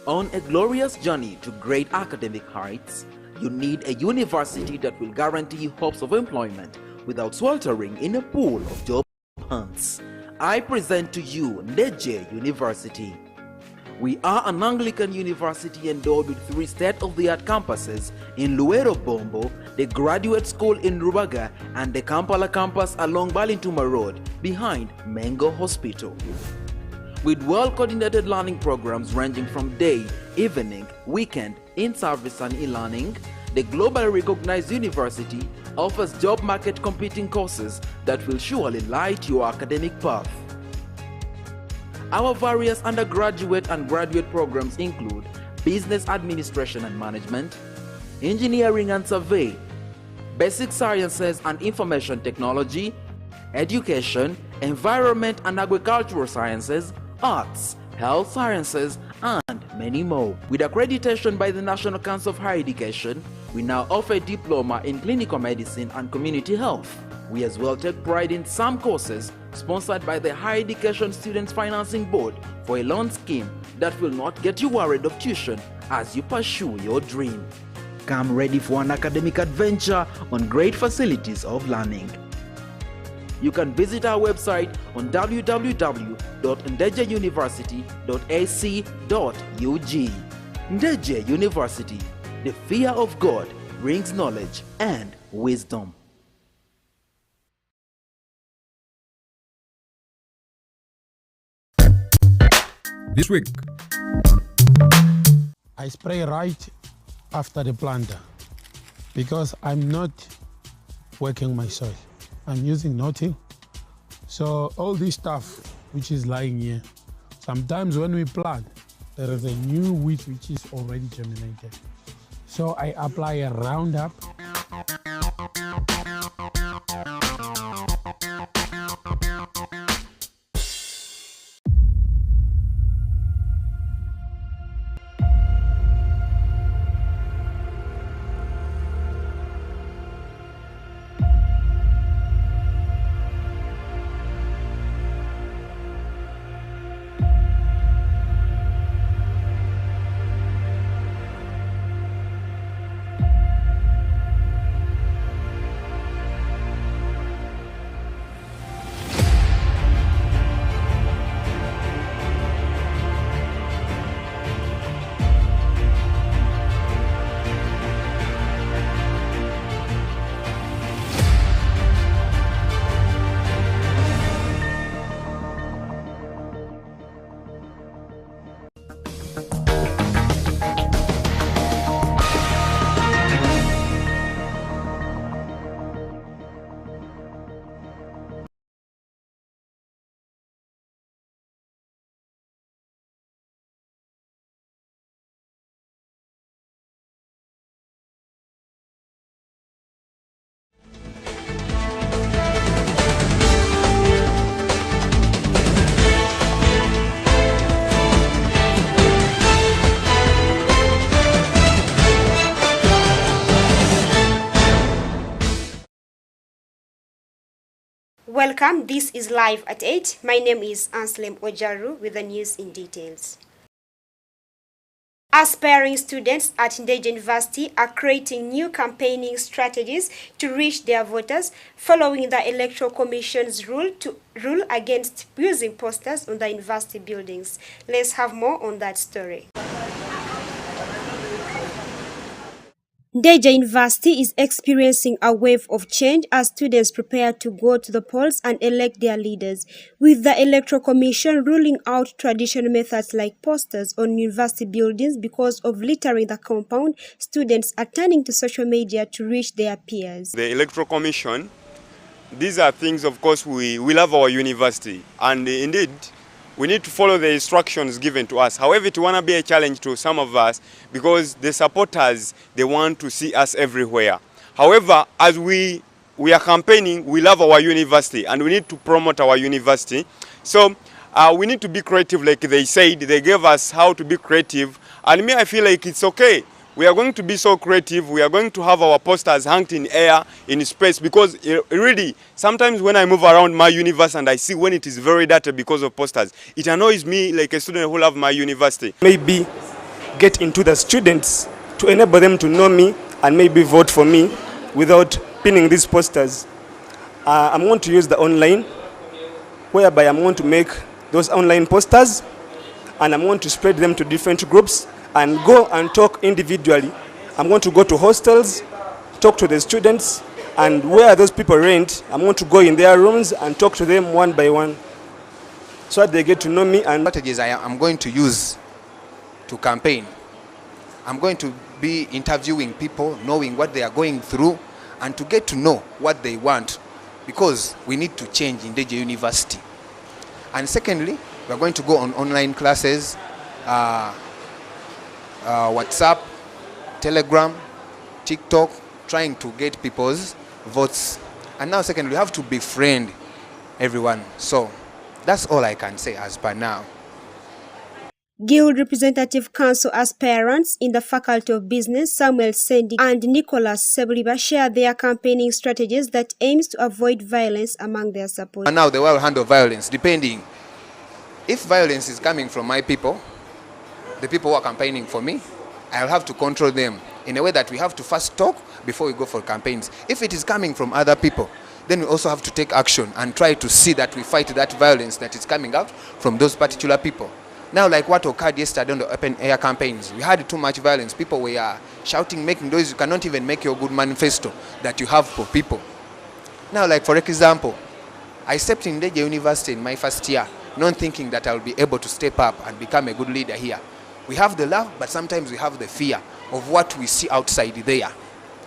On a glorious journey to great academic heights, you need a university that will guarantee you hopes of employment without sweltering in a pool of job hunts. I present to you Ndejje University. We are an Anglican university endowed with 3 state-of-the-art campuses in Luero Bombo, the Graduate School in Rubaga, and the Kampala campus along Balintuma Road behind Mengo Hospital. With well-coordinated learning programs ranging from day, evening, weekend, in-service and e-learning, the globally recognized university offers job market competing courses that will surely light your academic path. Our various undergraduate and graduate programs include Business Administration and Management, Engineering and Survey, Basic Sciences and Information Technology, Education, Environment and Agricultural Sciences, Arts, Health Sciences, and many more. With accreditation by the National Council of Higher Education, we now offer a diploma in clinical medicine and community health. We as well take pride in some courses sponsored by the Higher Education Students Financing Board for a loan scheme that will not get you worried of tuition as you pursue your dream. Come ready for an academic adventure on great facilities of learning. You can visit our website on www.ndejjeuniversity.ac.ug. Ndejje University, the fear of God brings knowledge and wisdom. This week, I spray right after the planter because I'm not working my soil. I'm using no-till. So all this stuff which is lying here, sometimes when we plant, there is a new wheat which is already germinated. So I apply a Roundup. Welcome, this is Live at 8. My name is ANSLEM OJARU with the news in details. Aspiring students at Ndejje University are creating new campaigning strategies to reach their voters following the Electoral Commission's rule against using posters on the university buildings. Let's have more on that story. Ndejje University is experiencing a wave of change as students prepare to go to the polls and elect their leaders, with the Electoral Commission ruling out traditional methods like posters on university buildings because of littering the compound. Students are turning to social media to reach their peers. The Electoral Commission, these are things, of course, we love our university, and indeed, we need to follow the instructions given to us. However, it want to be a challenge to some of us because the supporters, they want to see us everywhere. However, as we are campaigning, we love our university and we need to promote our university. So we need to be creative, like they said. They gave us how to be creative. And me, I feel like it's okay. We are going to be so creative. We are going to have our posters hanged in air, in space, because really, sometimes when I move around my universe and I see when it is very dirty because of posters, it annoys me like a student who loves my university. Maybe get into the students to enable them to know me and maybe vote for me without pinning these posters. I'm going to use the online, whereby I'm going to make those online posters and I'm going to spread them to different groups and go and talk individually. I'm going to go to hostels, talk to the students, and where those people rent, I'm going to go in their rooms and talk to them one by one so that they get to know me. And strategies I'm going to use to campaign. I'm going to be interviewing people, knowing what they are going through, and to get to know what they want, because we need to change in Ndejje University. And secondly, we are going to go on online classes, WhatsApp, Telegram, TikTok, trying to get people's votes. And now secondly, we have to befriend everyone. So that's all I can say as per now. Guild Representative Council aspirants in the Faculty of Business, Samuel Sendi and Nicholas Sebliba, share their campaigning strategies that aims to avoid violence among their supporters. And now they will handle violence, depending. If violence is coming from my people, the people who are campaigning for me, I'll have to control them in a way that we have to first talk before we go for campaigns. If it is coming from other people, then we also have to take action and try to see that we fight that violence that is coming out from those particular people. Now, like what occurred yesterday on the open air campaigns, we had too much violence. People were shouting, making noise. You cannot even make your good manifesto that you have for people. Now, like for example, I stepped in Ndejje University in my first year, not thinking that I'll be able to step up and become a good leader here. We have the love, but sometimes we have the fear of what we see outside there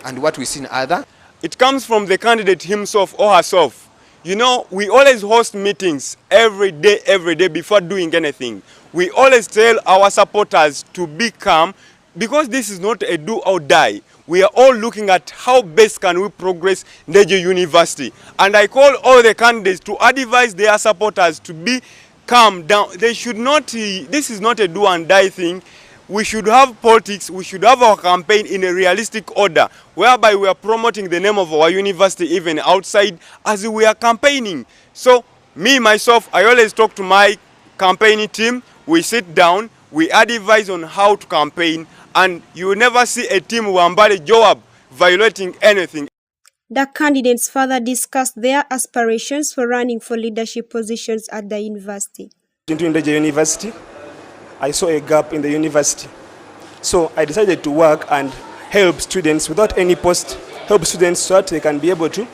and what we see in other. It comes from the candidate himself or herself. You know, we always host meetings every day before doing anything. We always tell our supporters to be calm, because this is not a do or die. We are all looking at how best can we progress Ndejje University. And I call all the candidates to advise their supporters to be calm down. They should not, this is not a do and die thing. We should have politics, we should have our campaign in a realistic order, whereby we are promoting the name of our university even outside as we are campaigning. So me, myself, I always talk to my campaigning team. We sit down, we advise on how to campaign, and you will never see a team Wambale Joab violating anything. The candidates further discussed their aspirations for running for leadership positions at the university. Into Ndejje University, I saw a gap in the university. So I decided to work and help students without any post, help students so that they can be able to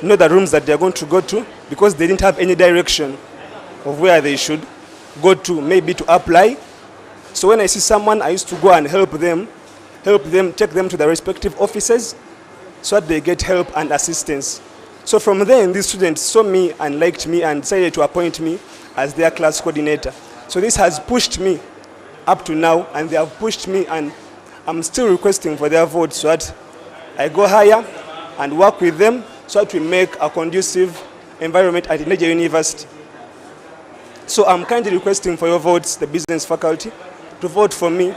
know the rooms that they are going to go to, because they didn't have any direction of where they should go to, maybe to apply. So when I see someone, I used to go and help them, take them to the respective offices so that they get help and assistance. So from then, these students saw me and liked me and decided to appoint me as their class coordinator. So this has pushed me up to now, and they have pushed me, and I'm still requesting for their vote so that I go higher and work with them so that we make a conducive environment at Ndejje University. So I'm kindly requesting for your votes, the business faculty, to vote for me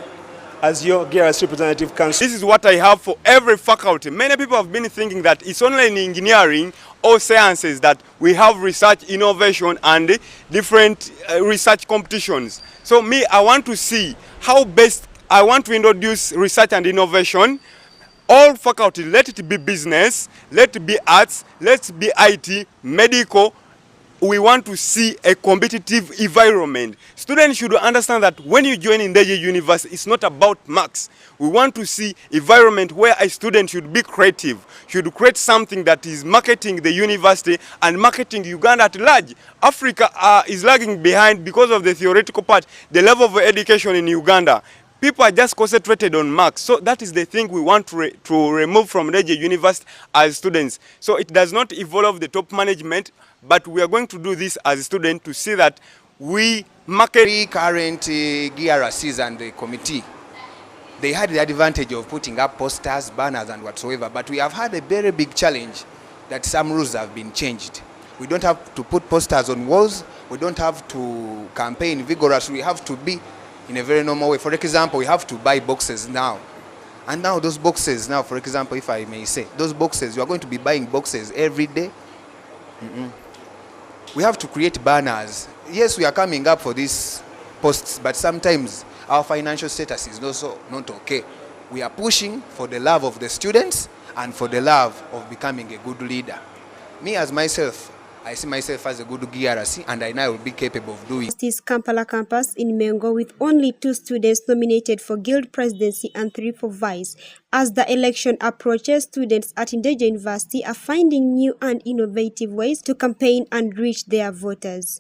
as your GRS representative council. This is what I have for every faculty. Many people have been thinking that it's only in engineering or sciences that we have research, innovation, and different research competitions. So me, I want to see how best I want to introduce research and innovation. All faculty, let it be business, let it be arts, let it be IT, medical. We want to see a competitive environment. Students should understand that when you join in Ndejje University, it's not about marks. We want to see environment where a student should be creative, should create something that is marketing the university and marketing Uganda at large. Africa is lagging behind because of the theoretical part, the level of education in Uganda. People are just concentrated on marks. So that is the thing we want to remove from Ndejje University as students. So it does not involve the top management, but we are going to do this as a student to see that we market. The current GRCs and the committee, they had the advantage of putting up posters, banners and whatsoever, but we have had a very big challenge that some rules have been changed. We don't have to put posters on walls, we don't have to campaign vigorously, we have to be in a very normal way. For example, we have to buy boxes now. And now those boxes, now for example, if I may say, those boxes, you are going to be buying boxes every day. We have to create banners. Yes, we are coming up for this posts, but sometimes our financial status is also not okay. We are pushing for the love of the students and for the love of becoming a good leader. Me as myself, I see myself as a good GRC, and I know I will be capable of doing. This Kampala campus in Mengo, with only 2 students nominated for guild presidency and 3 for vice. As the election approaches, students at Ndejje University are finding new and innovative ways to campaign and reach their voters.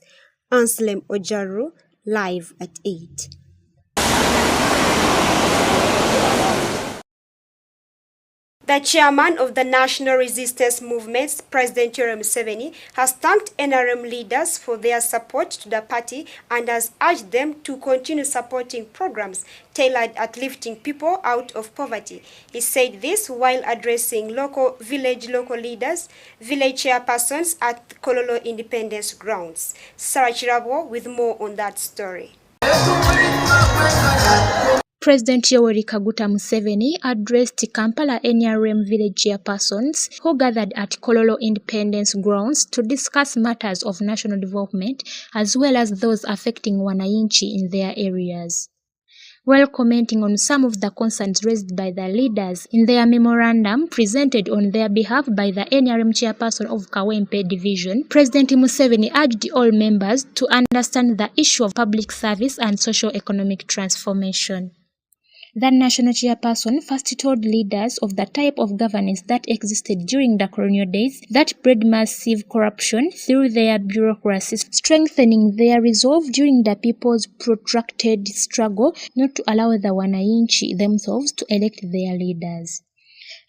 ANSLEM OJARU, live at 8. The chairman of the National Resistance Movement, President Yoweri Museveni, has thanked NRM leaders for their support to the party and has urged them to continue supporting programs tailored at lifting people out of poverty. He said this while addressing village leaders, village chairpersons at Kololo Independence Grounds. Sarah Chirabo with more on that story. President Yoweri Kaguta Museveni addressed Kampala NRM village chairpersons who gathered at Kololo Independence Grounds to discuss matters of national development as well as those affecting wananchi in their areas. While commenting on some of the concerns raised by the leaders in their memorandum presented on their behalf by the NRM chairperson of Kawempe Division, President Museveni urged all members to understand the issue of public service and socio-economic transformation. The national chairperson first told leaders of the type of governance that existed during the colonial days that bred massive corruption through their bureaucracies, strengthening their resolve during the people's protracted struggle not to allow the wananchi themselves to elect their leaders.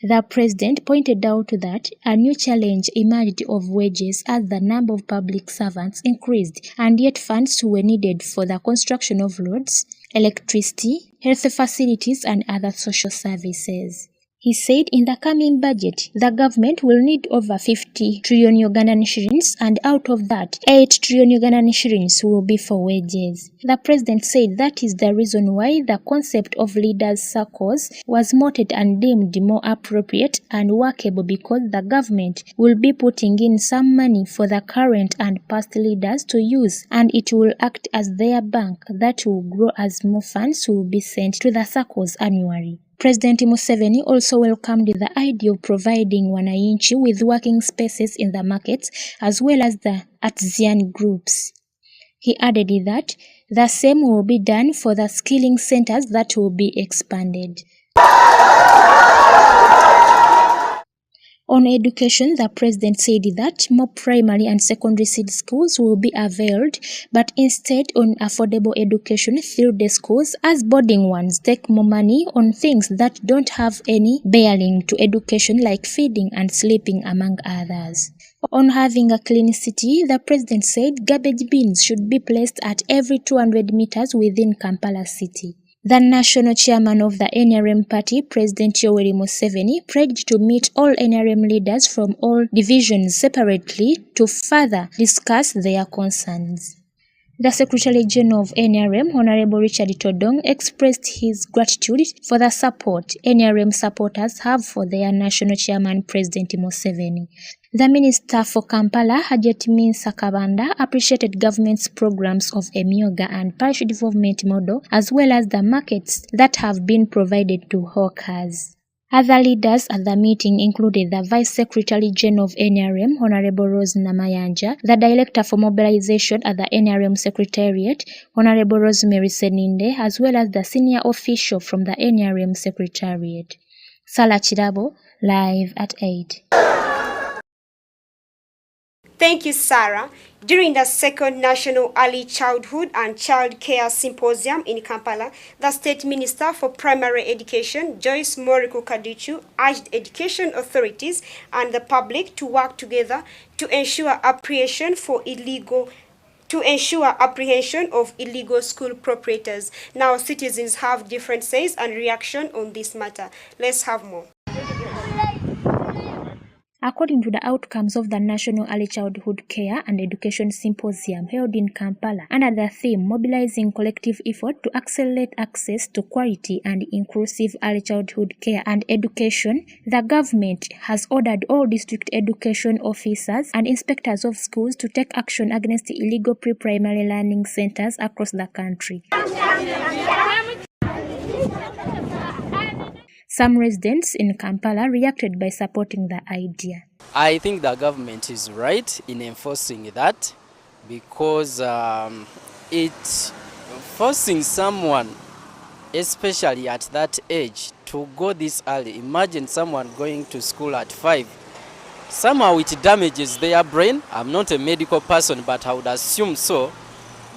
The president pointed out that a new challenge emerged of wages as the number of public servants increased, and yet funds were needed for the construction of roads, electricity, health facilities, and other social services. He said in the coming budget, the government will need over 50 trillion Ugandan shillings, and out of that, 8 trillion Ugandan shillings will be for wages. The president said that is the reason why the concept of leaders' circles was noted and deemed more appropriate and workable, because the government will be putting in some money for the current and past leaders to use, and it will act as their bank that will grow as more funds will be sent to the circles annually. President Museveni also welcomed the idea of providing wananchi with working spaces in the markets as well as the artisan groups. He added that the same will be done for the skilling centers that will be expanded. On education, the president said that more primary and secondary seed schools will be availed, but instead on affordable education through the schools, as boarding ones take more money on things that don't have any bearing to education, like feeding and sleeping, among others. On having a clean city, the president said garbage bins should be placed at every 200 meters within Kampala city. The national chairman of the NRM party, President Yoweri Museveni, pledged to meet all NRM leaders from all divisions separately to further discuss their concerns. The Secretary General of NRM, Honorable Richard Todong, expressed his gratitude for the support NRM supporters have for their national chairman, President Museveni. The Minister for Kampala, Hajjati Sakabanda, appreciated government's programs of Emyoga and parish development model, as well as the markets that have been provided to hawkers. Other leaders at the meeting included the Vice Secretary General of NRM, Honorable Rose Namayanja, the Director for Mobilization at the NRM Secretariat, Honorable Rosemary Seninde, as well as the senior official from the NRM Secretariat. Sarah Chirabo, live at 8. Thank you, Sarah. During the second National Early Childhood and Child Care Symposium in Kampala, the State Minister for Primary Education, Joyce Moriku Kadichu, urged education authorities and the public to work together to ensure apprehension of illegal school proprietors. Now, citizens have different says and reaction on this matter. Let's have more. According to the outcomes of the National Early Childhood Care and Education Symposium held in Kampala under the theme Mobilizing Collective Effort to Accelerate Access to Quality and Inclusive Early Childhood Care and Education, the government has ordered all district education officers and inspectors of schools to take action against illegal pre-primary learning centers across the country. Some residents in Kampala reacted by supporting the idea. I think the government is right in enforcing that because it's forcing someone, especially at that age, to go this early. Imagine someone going to school at 5. Somehow it damages their brain. I'm not a medical person, but I would assume so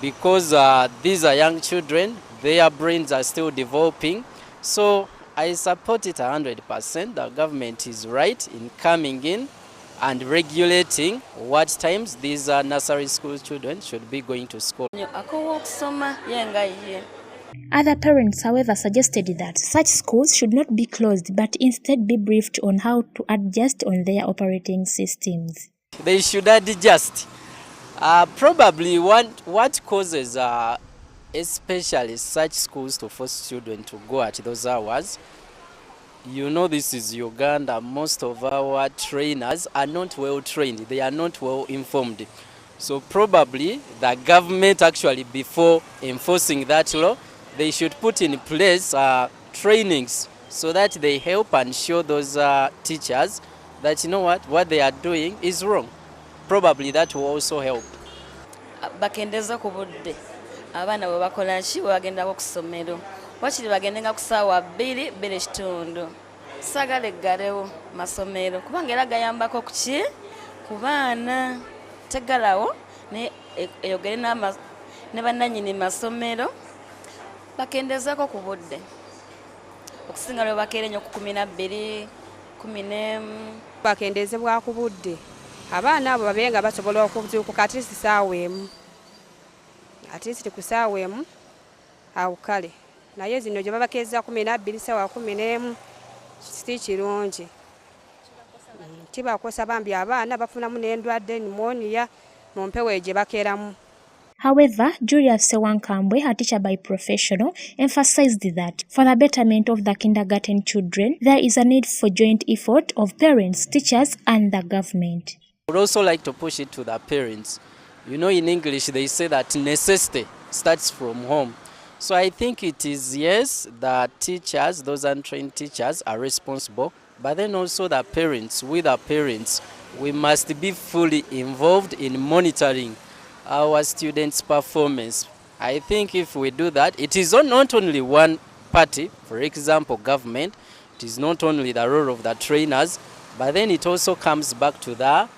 because these are young children. Their brains are still developing. So I support it 100%. The government is right in coming in and regulating what times these nursery school children should be going to school. Other parents, however, suggested that such schools should not be closed but instead be briefed on how to adjust on their operating systems. They should adjust. Probably what causes especially such schools to force children to go at those hours. You know, this is Uganda. Most of our trainers are not well trained. They are not well informed. So probably the government actually, before enforcing that law, they should put in place trainings so that they help and show those teachers that, you know what they are doing is wrong. Probably that will also help. Abana bwe bakola ki bwe bagenda ku ssomero wakiri bagendenga ku ssaawa 2:2 sagala eggalewo masomero kubanga era gayambako ku ki ku baana tegalawo eyogere ne bannannyini masomero bakendezaako ku budde okusinga lwe bakeera ennyo ku 12 11 bakendezebwa ku budde abaana abo babe nga basobola okuzuukuka at least ssaawa emu at least kusaawa emu awo kale naye zino gye babakeeza 12 ssaawa 11 si kirungi kibakosa bambi abaana bafunamu n'endwadde pneumonia mu mpewo gye bakeeramu. However, Julius Sewankambwe, a teacher by profession, emphasized that for the betterment of the kindergarten children, there is a need for joint effort of parents, teachers, and the government. I would also like to push it to the parents. You know, in English, they say that necessity starts from home. So I think it is, yes, the teachers, those untrained teachers are responsible, but then also the parents. With the parents, we must be fully involved in monitoring our students' performance. I think if we do that, it is not only one party, for example, government, it is not only the role of the trainers, but then it also comes back to the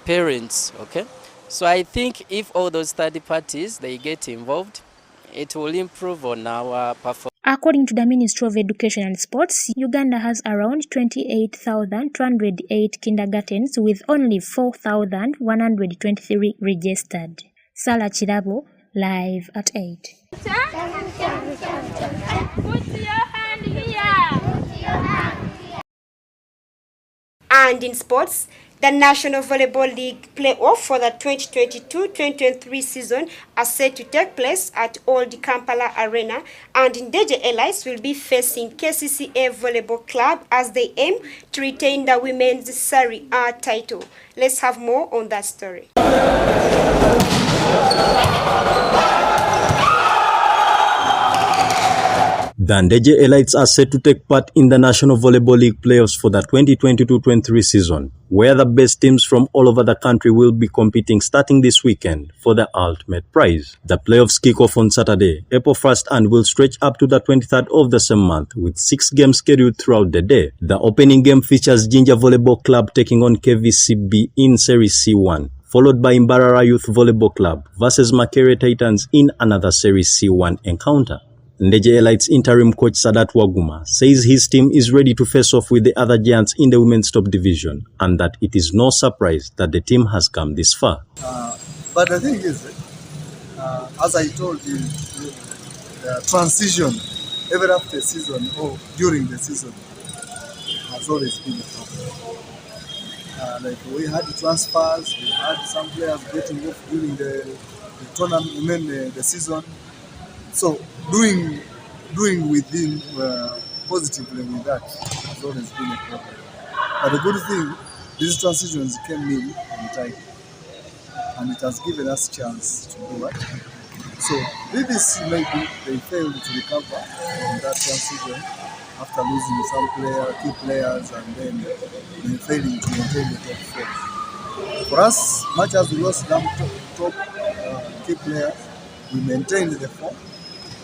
parents, okay? So I think if all those third parties, they get involved, it will improve on our performance. According to the Ministry of Education and Sports, Uganda has around 28,208 kindergartens with only 4,123 registered. Sala Chirabo, live at 8. Put your hand here. And in sports, the National Volleyball League playoff for the 2022-2023 season are set to take place at Old Kampala Arena, and Ndejje Allies will be facing KCCA Volleyball Club as they aim to retain the women's Serie A title. Let's have more on that story. The Ndejje Elites are set to take part in the National Volleyball League playoffs for the 2022-23 season, where the best teams from all over the country will be competing starting this weekend for the ultimate prize. The playoffs kick off on Saturday, April 1st, and will stretch up to the 23rd of the same month, with 6 games scheduled throughout the day. The opening game features Jinja Volleyball Club taking on KVCB in Serie C1, followed by Mbarara Youth Volleyball Club versus Makerere Titans in another Serie C1 encounter. Ndejje Elites interim coach Sadat Waguma says his team is ready to face off with the other giants in the women's top division, and that it is no surprise that the team has come this far. But the thing is, as I told you, the transition, even after the season or during the season, has always been a problem. like we had transfers, we had some players getting off during the tournament, I mean, the season. So doing within positively with that has always been a problem. But the good thing, these transitions came in time, and it has given us chance to do what. So BBC maybe they failed to recover from that transition after losing some key players, and then they failing to maintain the top four. For us, much as we lost some top key players, we maintained the form,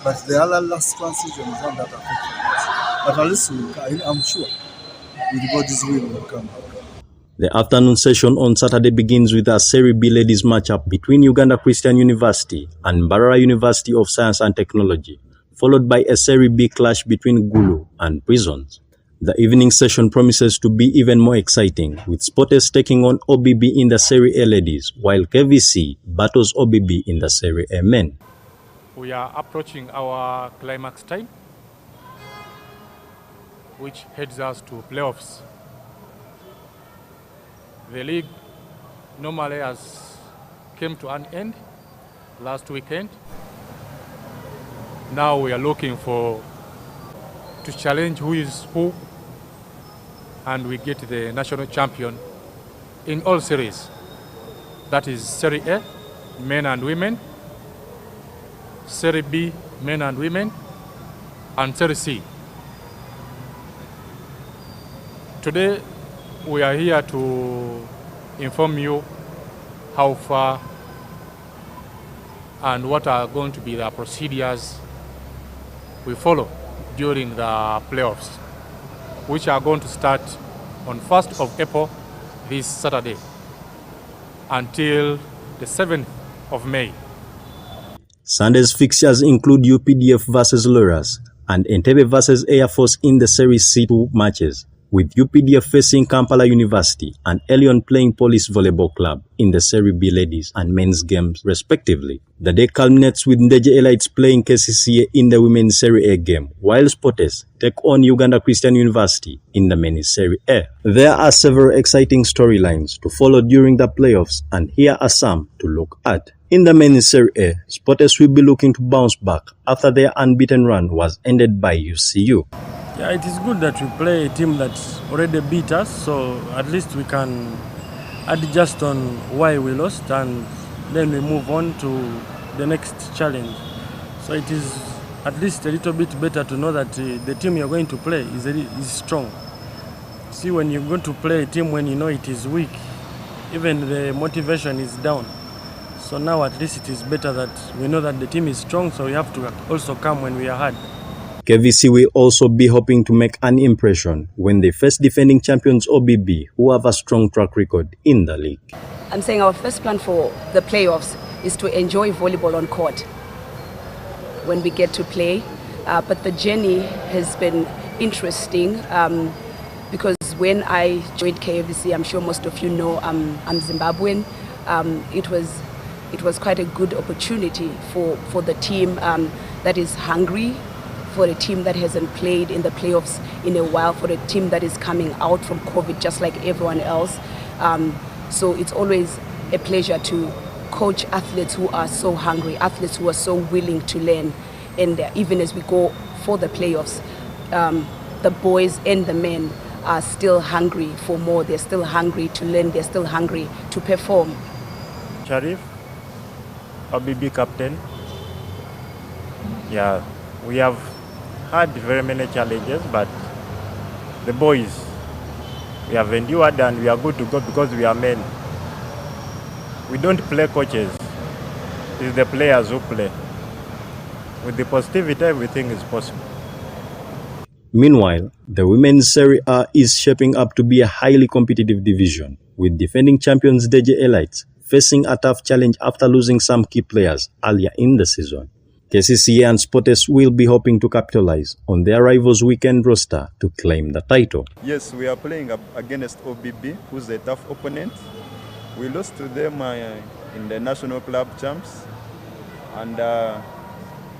but the other last transition is not that affected us. But at least I'm sure with God's will will come back. The afternoon session on Saturday begins with a Serie B ladies matchup between Uganda Christian University and Mbarara University of Science and Technology, followed by a Serie B clash between Gulu and Prisons. The evening session promises to be even more exciting, with Sportes taking on OBB in the Serie A ladies, while KVC battles OBB in the Serie A men. We are approaching our climax time, which heads us to playoffs. The league normally has came to an end last weekend. Now we are looking to challenge who is who, and we get the national champion in all series. That is Serie A, men and women, Serie B, men and women, and Serie C. Today, we are here to inform you how far and what are going to be the procedures we follow during the playoffs, which are going to start on 1st of April this Saturday until the 7th of May. Sunday's fixtures include UPDF versus Loras and Entebbe versus Air Force in the Series C2 matches, with UPDF facing Kampala University and Elion playing Police Volleyball Club in the Serie B ladies and men's games respectively. The day culminates with Ndejje Elites playing KCCA in the women's Serie A game, while Sportes take on Uganda Christian University in the men's Serie A. There are several exciting storylines to follow during the playoffs, and here are some to look at. In the men's Serie A, Sportes will be looking to bounce back after their unbeaten run was ended by UCU. Yeah, it is good that we play a team that already beat us, so at least we can adjust on why we lost, and then we move on to the next challenge. So it is at least a little bit better to know that the team you're going to play is strong. See, when you're going to play a team when you know it is weak, even the motivation is down. So now at least it is better that we know that the team is strong, so we have to also come when we are hard. KVC will also be hoping to make an impression when they face defending champions OBB, who have a strong track record in the league. I'm saying our first plan for the playoffs is to enjoy volleyball on court when we get to play. But the journey has been interesting because when I joined KVC, I'm sure most of you know I'm Zimbabwean. It was quite a good opportunity for the team that is hungry, for a team that hasn't played in the playoffs in a while, for a team that is coming out from COVID just like everyone else. So it's always a pleasure to coach athletes who are so hungry, athletes who are so willing to learn. And even as we go for the playoffs, the boys and the men are still hungry for more. They're still hungry to learn. They're still hungry to perform. Sharif, OBB captain. Yeah, we have had very many challenges, but the boys, we have endured and we are good to go because we are men. We don't play coaches. It's the players who play. With the positivity, everything is possible. Meanwhile, the women's Serie A is shaping up to be a highly competitive division, with defending champions Ndejje Elites facing a tough challenge after losing some key players earlier in the season. KCCA and Sportes will be hoping to capitalize on their rivals' weekend roster to claim the title. Yes, we are playing against OBB, who's a tough opponent. We lost to them in the National Club Champs, and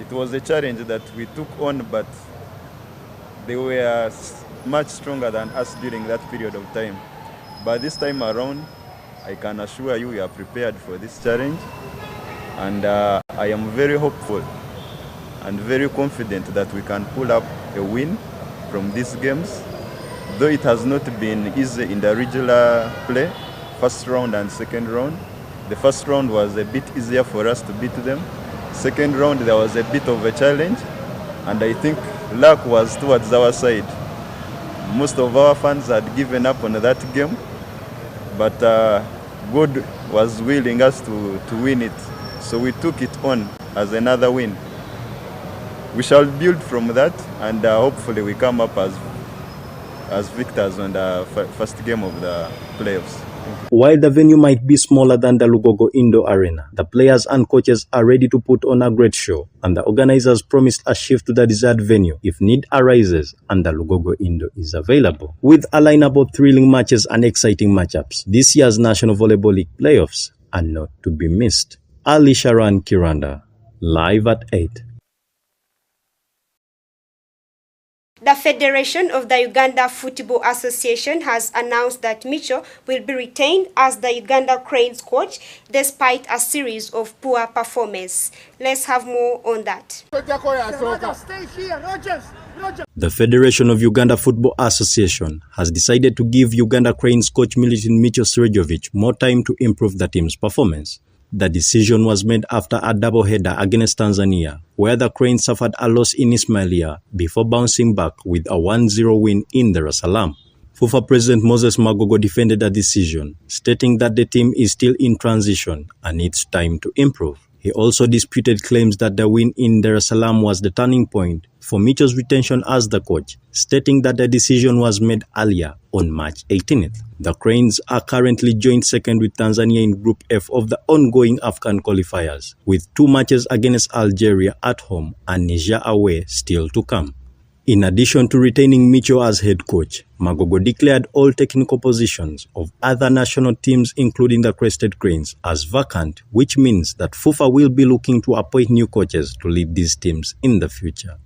it was a challenge that we took on, but they were much stronger than us during that period of time. But this time around, I can assure you we are prepared for this challenge, and I am very hopeful and very confident that we can pull up a win from these games, though it has not been easy in the regular play, first round and second round. The first round was a bit easier for us to beat them. Second round there was a bit of a challenge, and I think luck was towards our side. Most of our fans had given up on that game, but God was willing us to win it. So we took it on as another win. We shall build from that, and hopefully we come up as victors on the first game of the playoffs. While the venue might be smaller than the Lugogo Indoor Arena, the players and coaches are ready to put on a great show, and the organizers promised a shift to the desired venue if need arises and the Lugogo Indoor is available. With a lineup of thrilling matches and exciting matchups, this year's National Volleyball League playoffs are not to be missed. Ali Sharan Kiranda, live at 8. The Federation of the Uganda Football Association has announced that Micho will be retained as the Uganda Cranes coach despite a series of poor performances. Let's have more on that. The Federation of Uganda Football Association has decided to give Uganda Cranes coach Militin Micho Srejovic more time to improve the team's performance. The decision was made after a doubleheader against Tanzania, where the Cranes suffered a loss in Ismailia before bouncing back with a 1-0 win in Dar es Salaam. FUFA President Moses Magogo defended the decision, stating that the team is still in transition and needs time to improve. He also disputed claims that the win in Dar es Salaam was the turning point for Micho's retention as the coach, stating that the decision was made earlier on March 18th. The Cranes are currently joint second with Tanzania in Group F of the ongoing Afghan qualifiers, with 2 matches against Algeria at home and Niger away still to come. In addition to retaining Micho as head coach, Magogo declared all technical positions of other national teams, including the Crested Cranes, as vacant, which means that FUFA will be looking to appoint new coaches to lead these teams in the future.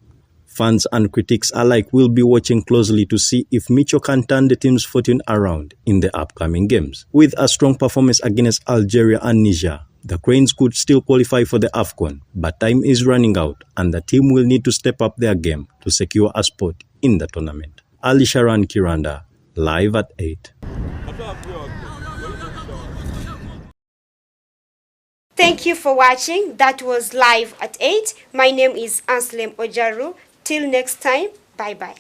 Fans and critics alike will be watching closely to see if Micho can turn the team's fortune around in the upcoming games. With a strong performance against Algeria and Niger, the Cranes could still qualify for the AFCON, but time is running out and the team will need to step up their game to secure a spot in the tournament. Ali Sharan Kiranda, live at 8. Thank you for watching. That was Live at 8. My name is ANSLEM OJARU. Till next time, bye-bye.